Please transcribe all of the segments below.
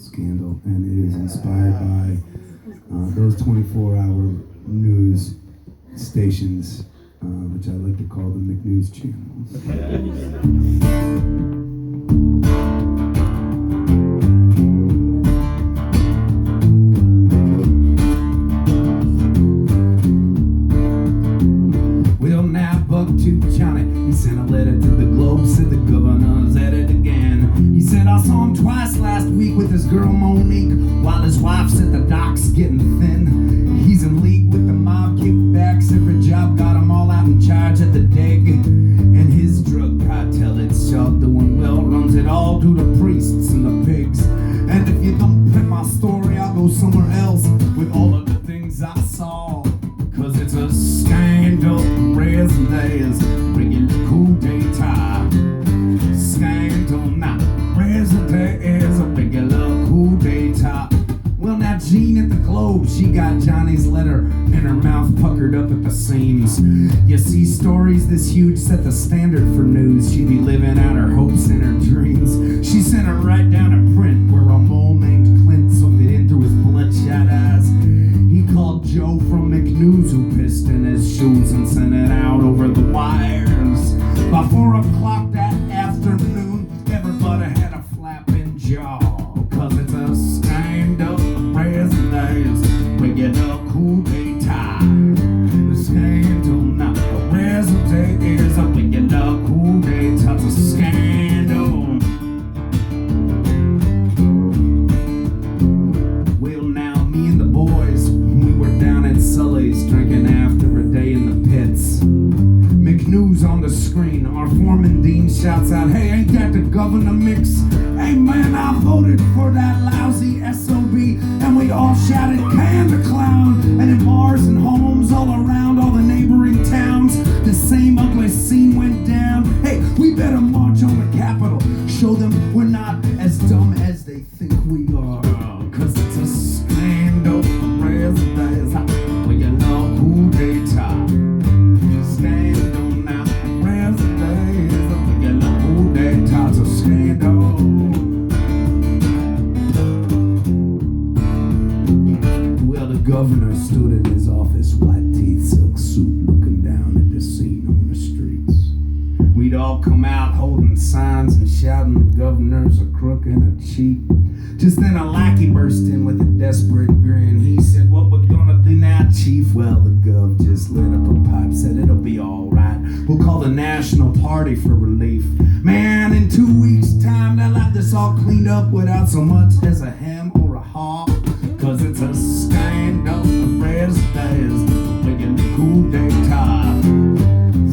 Scandal, and it is inspired by those 24-hour news stations, which I like to call the McNews channels. Well, now Buck to Johnny, he sent a letter to the Globe, said the governor's at it again. He said, I saw him twice last week with his girl Monique, while his wife's at the docks getting thin. He's in league with the mob kickbacks, every job got him all out in charge at the dig. And his drug cartel, it's all doing well, runs it all through the priests and the pigs. And if you don't print my story, I'll go somewhere else with all of the things I saw. Cause it's a scandal, present days, regular coup d'etat. Scandal now, present days, a regular coup d'etat. Well, now Jean at the Globe, she got Johnny's letter and her mouth puckered up at the seams. You see, stories this huge set the standard for news. She'd be living out her hopes and her dreams. She sent it right down to print where a mole named Clint soaked it in through his bloodshot eyes. He called Joe from McNews, who pissed in his shoes and sent it out over the wires. By 4 o'clock that afternoon, everybody had a flapping jaw. Cause it's a scandal, present days, regular coup d'etat. The scandal now, present days, a regular coup d'etat. It's a scandal. Well, now me and the boys, we were down at Sully's drinking after a day in the pits. McNews on the screen, our foreman Dean shouts out, hey, ain't that the governor mix? Hey man, I voted for that lousy SOB, and we all shouted, can the clown? And in bars and homes all around all the neighboring towns, the same ugly scene went down. Hey, we better march on the Capitol, show them we're not as dumb as they think we are. Cause it's a scandal, presidents, we get no coup d'etat. Scandal now, presidents, we get no coup d'etat. It's a scandal. Well, the governor stood in his office, white teeth, silk suit, looking down at the scene on the streets. We'd all come out holding signs and shouting the governor's a crook and a cheat. Just then a lackey burst in with a desperate grin. He said, what we're gonna do now, chief? Well, the gov just lit up a pipe, said it'll be alright. We'll call the National Party for relief. Man, in 2 weeks' time, they'll have this all cleaned up without so much as a hem or a haw. Cause it's a scandal, the presidents, making the coup d'etat.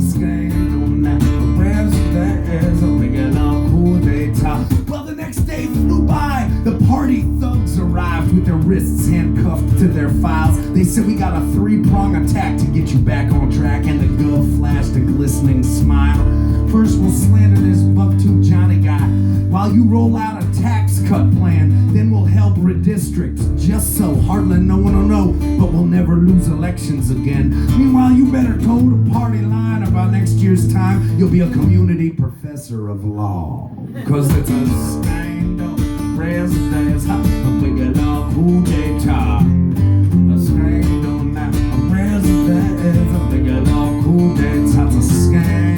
Scandal now, the presidents, making a coup d'etat. Well, the next day flew by, the party thugs arrived with their wrists handcuffed to their files. They said, we got a 3-prong attack to get you back on track, and the gov flashed a glistening smile. First we'll slander this buck-tooth Johnny guy, while you roll out a tax cut plan. Then we'll help redistrict, just so Heartland no one will know, but we'll never lose elections again. Meanwhile, you better toe the party line, or by next year's time, you'll be a community professor of law. Cause it's a scandal, presidents, a regular coup d'etat. A scandal now, presidents, a regular coup d'etat. It's a scandal.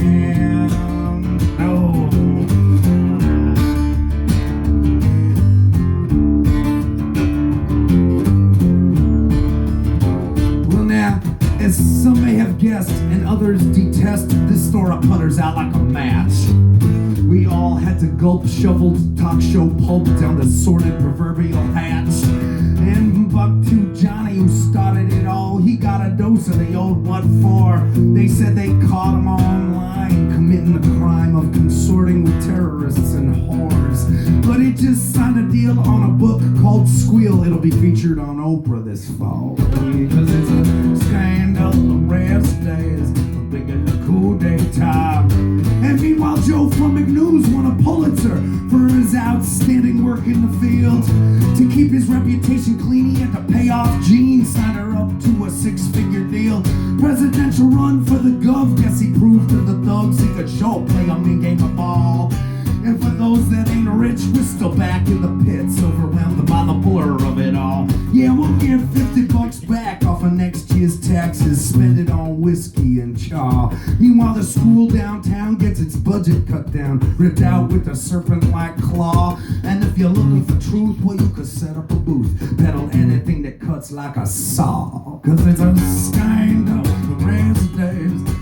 Well now, as some may have guessed and others detest, this store putters out like a match. We all had to gulp shoveled talk show pulp down the sordid proverbial hatch. And Buck-Tooth Johnny, who started it all, he got a dose of the old what for. They said they caught him online committing the crime of consorting with terrorists and whores. But he just signed a deal on a book called Squeal. It'll be featured on Oprah this fall. Because it's a scandal, the rest days, a big coup d'etat. And meanwhile, Joe from McNews won a Pulitzer for his outstanding work in the field. To keep his reputation clean, he had to pay off Jean, signed her up to a 6-figure deal. Presidential run for the gov, guess he proved to the thugs he could sure play a mean game of ball. And for those that ain't rich, we're still back in the pits, overwhelmed budget cut down, ripped out with a serpent-like claw. And if you're looking for truth, well, you could set up a booth, peddle anything that cuts like a saw. Cause it's a scandal, the rains of days.